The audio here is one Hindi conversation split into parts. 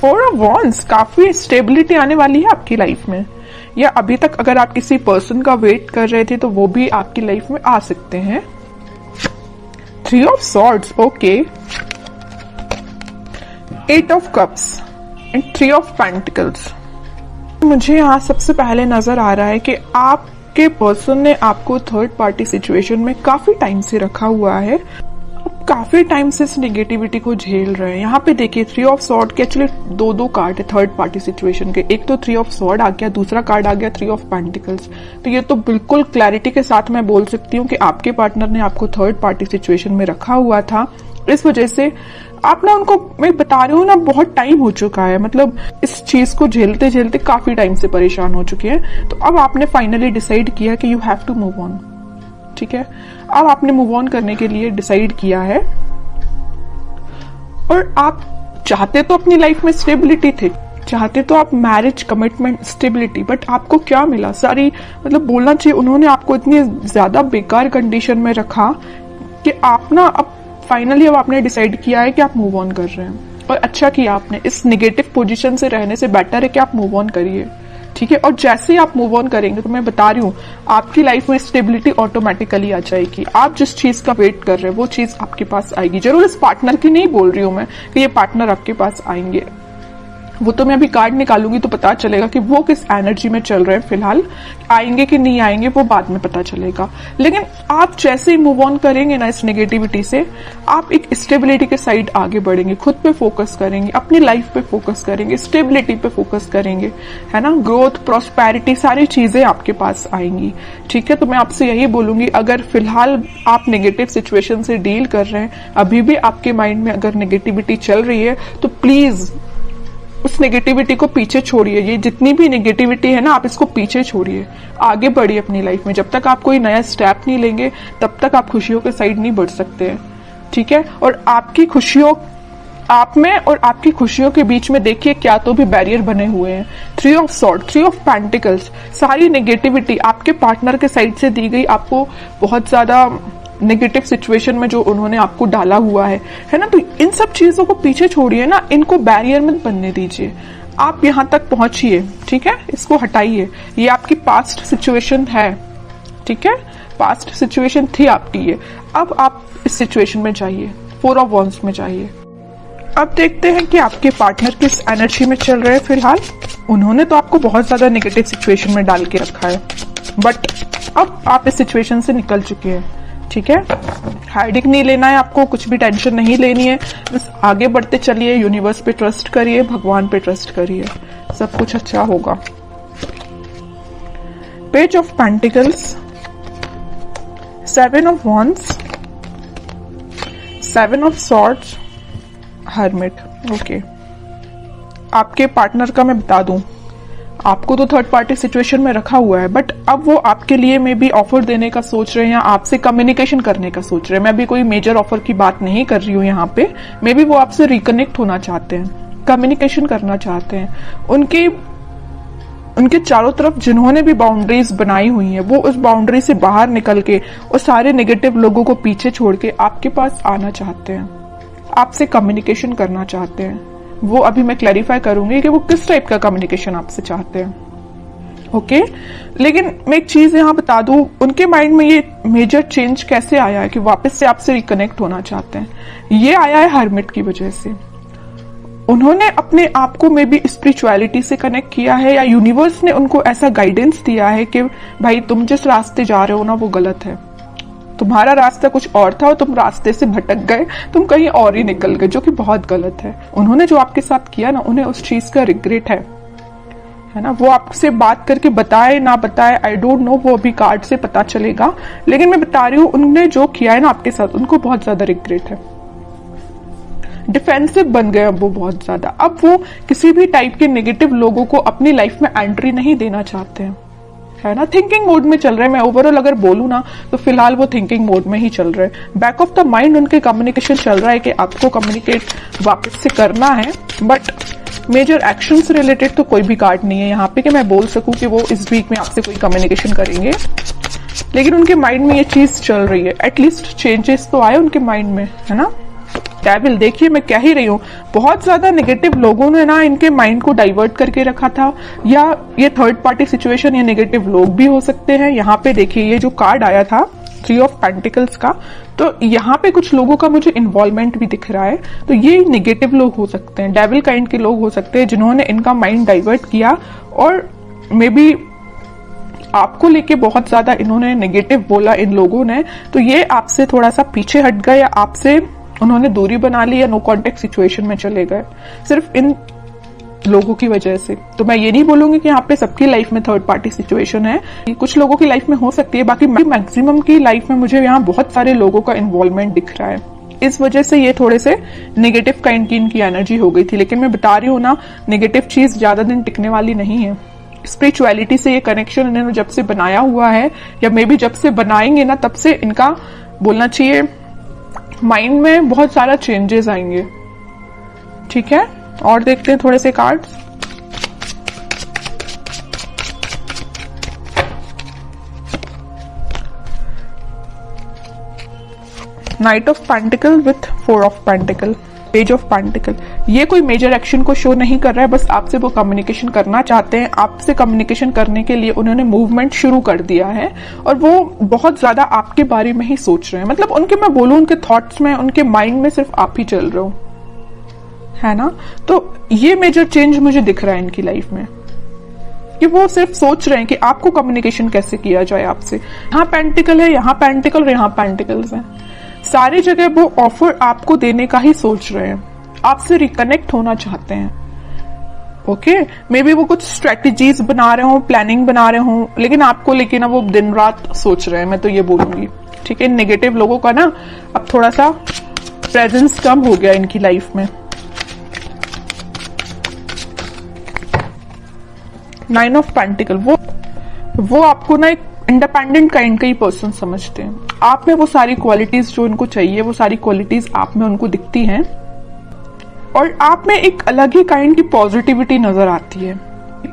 4 ऑफ वॉन्ड्स, काफी स्टेबिलिटी आने वाली है आपकी लाइफ में, या अभी तक अगर आप किसी पर्सन का वेट कर रहे थे तो वो भी आपकी लाइफ में आ सकते हैं। 3 of swords, okay. 8 of cups and 3 of pentacles. मुझे यहाँ सबसे पहले नजर आ रहा है कि आपके पर्सन ने आपको थर्ड पार्टी सिचुएशन में काफी टाइम से रखा हुआ है, काफी टाइम से इस नेगेटिविटी को झेल रहे हैं। यहाँ पे देखिए 3 ऑफ सॉर्ड के एक्चुअली दो कार्ड है थर्ड पार्टी सिचुएशन के, एक तो 3 ऑफ सॉर्ड आ गया, दूसरा कार्ड आ गया 3 ऑफ पेंटिकल्स। तो ये तो बिल्कुल क्लैरिटी के साथ मैं बोल सकती हूँ कि आपके पार्टनर ने आपको थर्ड पार्टी सिचुएशन में रखा हुआ था। इस वजह से आप ना उनको, मैं बता रही हूँ ना, बहुत टाइम हो चुका है, मतलब इस चीज को झेलते झेलते काफी टाइम से परेशान हो चुके हैं। तो अब आपने फाइनली डिसाइड किया कि you have to move on, ठीक है। अब आपने मूव ऑन करने के लिए डिसाइड किया है, और आप चाहते तो अपनी लाइफ में स्टेबिलिटी थे, चाहते तो आप मैरिज, कमिटमेंट, स्टेबिलिटी, बट आपको क्या मिला? सारी, मतलब बोलना चाहिए उन्होंने आपको इतनी ज्यादा बेकार कंडीशन में रखा कि आप ना अब फाइनली अब आपने डिसाइड किया है कि आप मूव ऑन कर रहे हैं, और अच्छा किया आपने। इस नेगेटिव पोजीशन से रहने से बेटर है कि आप मूव ऑन करिए, ठीक है। और जैसे ही आप मूव ऑन करेंगे तो मैं बता रही हूँ आपकी लाइफ में स्टेबिलिटी ऑटोमेटिकली आ जाएगी। आप जिस चीज का वेट कर रहे हैं वो चीज आपके पास आएगी। जरूर इस पार्टनर की नहीं बोल रही हूँ मैं कि ये पार्टनर आपके पास आएंगे, वो तो मैं अभी कार्ड निकालूंगी तो पता चलेगा कि वो किस एनर्जी में चल रहे हैं फिलहाल, आएंगे कि नहीं आएंगे वो बाद में पता चलेगा। लेकिन आप जैसे ही मूव ऑन करेंगे ना इस नेगेटिविटी से, आप एक स्टेबिलिटी के साइड आगे बढ़ेंगे, खुद पे फोकस करेंगे, अपनी लाइफ पे फोकस करेंगे, स्टेबिलिटी पे फोकस करेंगे, है ना। ग्रोथ, प्रॉस्पेरिटी, सारी चीजें आपके पास आएंगी, ठीक है। तो मैं आपसे यही बोलूंगी, अगर फिलहाल आप नेगेटिव सिचुएशन से डील कर रहे हैं, अभी भी आपके माइंड में अगर नेगेटिविटी चल रही है, तो प्लीज उस नेगेटिविटी को पीछे छोड़िए। ये जितनी भी नेगेटिविटी है ना, आप इसको पीछे छोड़िए, आगे बढ़िए अपनी लाइफ में। जब तक आप कोई नया स्टेप नहीं लेंगे तब तक आप खुशियों के साइड नहीं बढ़ सकते हैं, ठीक है। और आपकी खुशियों, आप में और आपकी खुशियों के बीच में देखिए क्या तो भी बैरियर बने हुए हैं। 3 ऑफ सॉर्ड, 3 ऑफ पेंटिकल्स, सारी नेगेटिविटी आपके पार्टनर के साइड से दी गई, आपको बहुत ज्यादा नेगेटिव सिचुएशन में जो उन्होंने आपको डाला हुआ है ना। तो इन सब चीजों को पीछे छोड़िए ना, इनको बैरियर मत बनने दीजिए। आप यहां तक पहुंचिए, ठीक है, इसको हटाइए। ये आपकी पास्ट सिचुएशन है, ठीक है, पास्ट सिचुएशन थी आपकी ये। अब आप इस सिचुएशन में जाइए, 4 ऑफ वॉन्ड्स में जाइए। अब देखते हैं कि आपके पार्टनर किस एनर्जी में चल रहे हैं फिलहाल। उन्होंने तो आपको बहुत ज्यादा नेगेटिव सिचुएशन में डाल के रखा है, बट अब आप इस सिचुएशन से निकल चुके हैं, ठीक है। हाइडिंग नहीं लेना है आपको, कुछ भी टेंशन नहीं लेनी है, बस आगे बढ़ते चलिए, यूनिवर्स पे ट्रस्ट करिए, भगवान पे ट्रस्ट करिए, सब कुछ अच्छा होगा। Page of pentacles, 7 of wands, 7 of swords, hermit, okay. आपके पार्टनर का मैं बता दूं, आपको तो थर्ड पार्टी सिचुएशन में रखा हुआ है, बट अब वो आपके लिए में भी ऑफर देने का सोच रहे हैं या आपसे कम्युनिकेशन करने का सोच रहे हैं। मैं भी कोई मेजर ऑफर की बात नहीं कर रही हूँ यहाँ पे, मे बी वो आपसे रिकनेक्ट होना चाहते हैं, कम्युनिकेशन करना चाहते हैं। उनके चारों तरफ जिन्होंने भी बाउंड्रीज बनाई हुई हैं, वो उस बाउंड्री से बाहर निकल के और सारे नेगेटिव लोगों को पीछे छोड़ के आपके पास आना चाहते हैं, आपसे कम्युनिकेशन करना चाहते हैं। वो अभी मैं क्लैरिफाई करूंगी कि वो किस टाइप का कम्युनिकेशन आपसे चाहते हैं, ओके। लेकिन मैं एक चीज यहाँ बता दूं, उनके माइंड में ये मेजर चेंज कैसे आया है कि वापस से आपसे रिकनेक्ट होना चाहते हैं। ये आया है हर्मिट की वजह से। उन्होंने अपने आप को मे बी स्पिरिचुअलिटी से कनेक्ट किया है, या यूनिवर्स ने उनको ऐसा गाइडेंस दिया है कि भाई तुम जिस रास्ते जा रहे हो ना वो गलत है, तुम्हारा रास्ता कुछ और था और तुम रास्ते से भटक गए, तुम कहीं और ही निकल गए, जो कि बहुत गलत है। उन्होंने जो आपके साथ किया ना, उन्हें उस चीज का रिग्रेट है ना। वो आपसे बात करके बताए ना बताए, आई डोंट नो, वो अभी कार्ड से पता चलेगा। लेकिन मैं बता रही हूँ, उन्होंने जो किया है ना आपके साथ, उनको बहुत ज्यादा रिग्रेट है। डिफेंसिव बन गए अब वो बहुत ज्यादा। अब वो किसी भी टाइप के नेगेटिव लोगों को अपनी लाइफ में एंट्री नहीं देना चाहते हैं, है ना। थिंकिंग मोड में चल रहे हैं। मैं ओवरऑल अगर बोलूं ना तो फिलहाल वो थिंकिंग मोड में ही चल रहे हैं। बैक ऑफ द माइंड उनके कम्युनिकेशन चल रहा है कि आपको कम्युनिकेट वापस से करना है, बट मेजर एक्शन से रिलेटेड तो कोई भी कार्ड नहीं है यहाँ पे कि मैं बोल सकूं कि वो इस वीक में आपसे कोई कम्युनिकेशन करेंगे। लेकिन उनके माइंड में ये चीज चल रही है, एटलीस्ट चेंजेस तो आए उनके माइंड में, है ना। डेविल, देखिए मैं कह ही रही हूँ, बहुत ज्यादा नेगेटिव लोगों ने ना इनके माइंड को डाइवर्ट करके रखा था, या ये थर्ड पार्टी सिचुएशन या नेगेटिव लोग भी हो सकते हैं। यहाँ पे देखिए ये जो कार्ड आया था 3 ऑफ पेंटिकल्स का, तो यहाँ पे कुछ लोगों का मुझे इन्वॉल्वमेंट भी दिख रहा है, तो ये नेगेटिव लोग हो सकते हैं, डेविल काइंड के लोग हो सकते हैं जिन्होंने इनका माइंड डाइवर्ट किया, और मे बी आपको लेके बहुत ज्यादा इन्होंने नेगेटिव बोला इन लोगों ने, तो ये आपसे थोड़ा सा पीछे हट गए, या आपसे उन्होंने दूरी बना ली, या नो कॉन्टेक्ट सिचुएशन में चले गए सिर्फ इन लोगों की वजह से। तो मैं ये नहीं बोलूंगी कि यहाँ पे सबकी लाइफ में थर्ड पार्टी सिचुएशन है, कुछ लोगों की लाइफ में हो सकती है, बाकी मैक्सिमम की लाइफ में मुझे यहाँ बहुत सारे लोगों का इन्वॉल्वमेंट दिख रहा है। इस वजह से ये थोड़े से नेगेटिव काइंड की इनकी एनर्जी हो गई थी। लेकिन मैं बता रही हूँ ना, नेगेटिव चीज ज्यादा दिन टिकने वाली नहीं है। स्पिरिचुअलिटी से ये कनेक्शन इन्होंने जब से बनाया हुआ है, या मे बी जब से बनाएंगे ना, तब से इनका बोलना चाहिए माइंड में बहुत सारा चेंजेस आएंगे। ठीक है, और देखते हैं थोड़े से cards. Night of pentacle with 4 of pentacle, page of pentacle. ये कोई मेजर एक्शन को शो नहीं कर रहा है, बस आपसे वो कम्युनिकेशन करना चाहते हैं। आपसे कम्युनिकेशन करने के लिए उन्होंने मूवमेंट शुरू कर दिया है, और वो बहुत ज्यादा आपके बारे में ही सोच रहे हैं। मतलब उनके, मैं बोलूं, उनके थॉट्स में, उनके माइंड में सिर्फ आप ही चल रहे हो, है ना। तो ये मेजर चेंज मुझे दिख रहा है इनकी लाइफ में, कि वो सिर्फ सोच रहे हैं कि आपको कम्युनिकेशन कैसे किया जाए आपसे। यहाँ पेंटिकल है, यहाँ पेंटिकल और यहाँ पेंटिकल्स है, सारी जगह वो ऑफर आपको देने का ही सोच रहे हैं, आपसे रिकनेक्ट होना चाहते हैं। ओके, मे बी वो कुछ स्ट्रेटेजीज बना रहे हो, प्लानिंग बना रहे हो, लेकिन आपको लेके ना वो दिन रात सोच रहे हैं, मैं तो ये बोलूंगी। ठीक है, नेगेटिव लोगों का ना अब थोड़ा सा प्रेजेंस कम हो गया इनकी लाइफ में। 9 ऑफ पेंटिकल, वो आपको ना एक इंडिपेंडेंट काइंड का ही पर्सन समझते हैं। आप में वो सारी क्वालिटीज जो उनको चाहिए, वो सारी क्वालिटीज आप में उनको दिखती हैं, और आप में एक अलग ही काइंड की पॉजिटिविटी नजर आती है,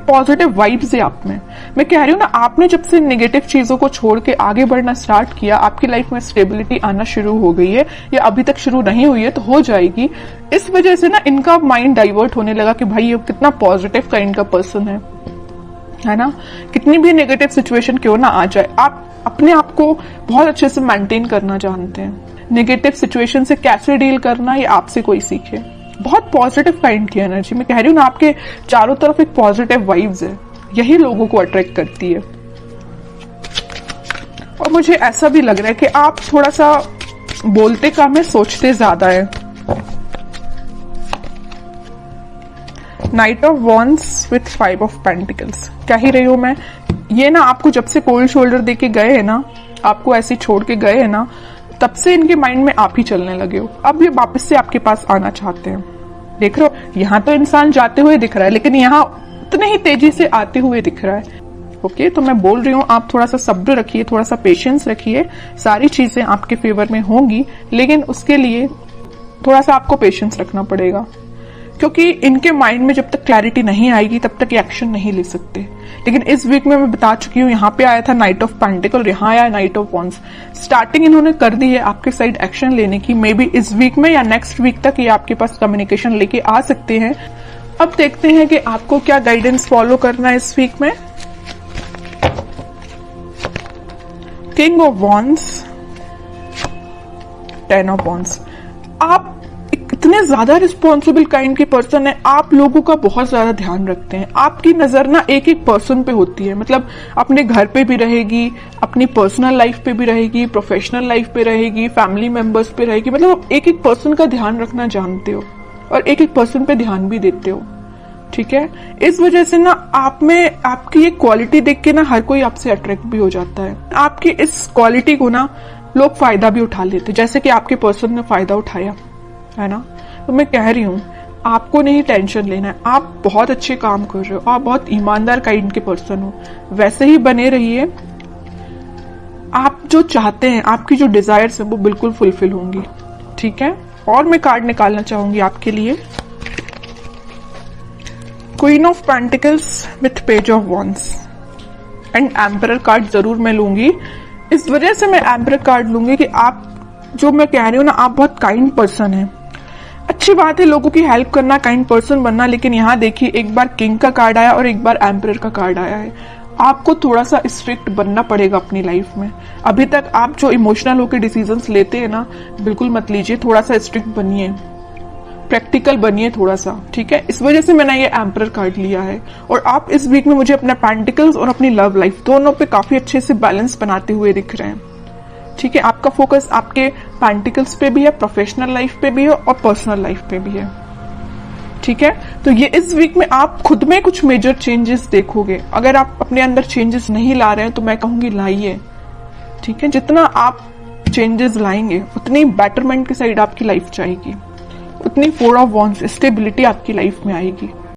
पॉजिटिव वाइब्स है आप में। मैं कह रही हूँ ना, आपने जब से नेगेटिव चीजों को छोड़ के आगे बढ़ना स्टार्ट किया, आपकी लाइफ में स्टेबिलिटी आना शुरू हो गई है, या अभी तक शुरू नहीं हुई है तो हो जाएगी। इस वजह से ना इनका माइंड डाइवर्ट होने लगा कि भाई ये कितना पॉजिटिव काइंड का पर्सन है ना। कितनी भी नेगेटिव सिचुएशन क्यों ना आ जाए, आप अपने आप को बहुत अच्छे से मेंटेन करना जानते हैं। नेगेटिव सिचुएशन से कैसे डील करना, ये आपसे कोई सीखे। बहुत पॉजिटिव काइंड की एनर्जी, मैं कह रही हूँ ना, आपके चारों तरफ एक पॉजिटिव वाइब्स है, यही लोगों को अट्रैक्ट करती है। और मुझे ऐसा भी लग रहा है कि आप थोड़ा सा बोलते कम है, सोचते ज्यादा है। Night of wands with 5 of pentacles, कह ही रही हूं मैं, ये ना आपको जब से कोल्ड शोल्डर देके गए हैं ना, आपको ऐसे छोड़ के गए हैं ना, तब से इनके माइंड में आप ही चलने लगे हो। अब ये वापस से आपके पास आना चाहते हैं। देख रहे हो, यहाँ तो इंसान जाते हुए दिख रहा है, लेकिन यहाँ उतने ही तेजी से आते हुए दिख रहा है। ओके, तो मैं बोल रही हूँ, आप थोड़ा सा सब्र रखिए, थोड़ा सा पेशेंस रखिए, सारी चीजें आपके फेवर में होंगी, लेकिन उसके लिए थोड़ा सा आपको पेशेंस रखना पड़ेगा, क्योंकि इनके माइंड में जब तक क्लैरिटी नहीं आएगी तब तक एक्शन नहीं ले सकते। लेकिन इस वीक में मैं बता चुकी हूँ, यहाँ पे आया था नाइट ऑफ पेंटिकल, यहाँ आया नाइट ऑफ वॉन्ड्स। स्टार्टिंग इन्होंने कर दी है आपके साइड एक्शन लेने की, मे बी इस वीक में या नेक्स्ट वीक तक ये आपके पास कम्युनिकेशन लेके आ सकते हैं। अब देखते हैं कि आपको क्या गाइडेंस फॉलो करना है इस वीक में। King of wands, 10 of wands. आप इतने ज्यादा रिस्पॉन्सिबल काइंड के पर्सन है, आप लोगों का बहुत ज्यादा ध्यान रखते हैं। आपकी नजर ना एक एक पर्सन पे होती है, मतलब अपने घर पे भी रहेगी, अपनी पर्सनल लाइफ पे भी रहेगी, प्रोफेशनल लाइफ पे रहेगी, फैमिली मेंबर्स पे रहेगी। मतलब आप एक एक पर्सन का ध्यान रखना जानते हो, और एक एक पर्सन पे ध्यान भी देते हो। ठीक है, इस वजह से ना आप में आपकी ये क्वालिटी देख के ना हर कोई आपसे अट्रैक्ट भी हो जाता है। आपकी इस क्वालिटी को ना लोग फायदा भी उठा लेते, जैसे कि आपके पर्सन ने फायदा उठाया है ना। तो मैं कह रही हूँ, आपको नहीं टेंशन लेना है, आप बहुत अच्छे काम कर रहे हो, आप बहुत ईमानदार काइंड के पर्सन हो, वैसे ही बने रहिए। आप जो चाहते हैं, आपकी जो डिजायर्स है वो बिल्कुल फुलफिल होंगी। ठीक है, और मैं कार्ड निकालना चाहूंगी आपके लिए, queen of pentacles with page of wands and emperor card जरूर मैं लूंगी। इस वजह से मैं एम्परर कार्ड लूंगी कि आप, जो मैं कह रही हूँ ना, आप बहुत काइंड पर्सन है, अच्छी बात है लोगों की हेल्प करना, काइंड पर्सन बनना, लेकिन यहाँ देखिए एक बार किंग का कार्ड आया और एक बार एम्परर का कार्ड आया है। आपको थोड़ा सा स्ट्रिक्ट बनना पड़ेगा अपनी लाइफ में। अभी तक आप जो इमोशनल होकर डिसीजंस लेते हैं ना, बिल्कुल मत लीजिए, थोड़ा सा स्ट्रिक्ट बनिए, प्रैक्टिकल बनिए थोड़ा सा, ठीक है। इस वजह से मैंने ये एम्परर कार्ड लिया है। और आप इस वीक में मुझे अपना पेंटिकल्स और अपनी लव लाइफ दोनों पे काफी अच्छे से बैलेंस बनाते हुए दिख रहे हैं, ठीक है। आपका फोकस आपके पेंटिकल्स पे भी है, प्रोफेशनल लाइफ पे भी है और पर्सनल लाइफ पे भी है, ठीक है। तो ये इस वीक में आप खुद में कुछ मेजर चेंजेस देखोगे। अगर आप अपने अंदर चेंजेस नहीं ला रहे हैं तो मैं कहूंगी लाइए, ठीक है। जितना आप चेंजेस लाएंगे उतनी बेटरमेंट की साइड आपकी लाइफ जाएगी, उतनी 4 ऑफ वॉन्ड्स स्टेबिलिटी आपकी लाइफ में आएगी।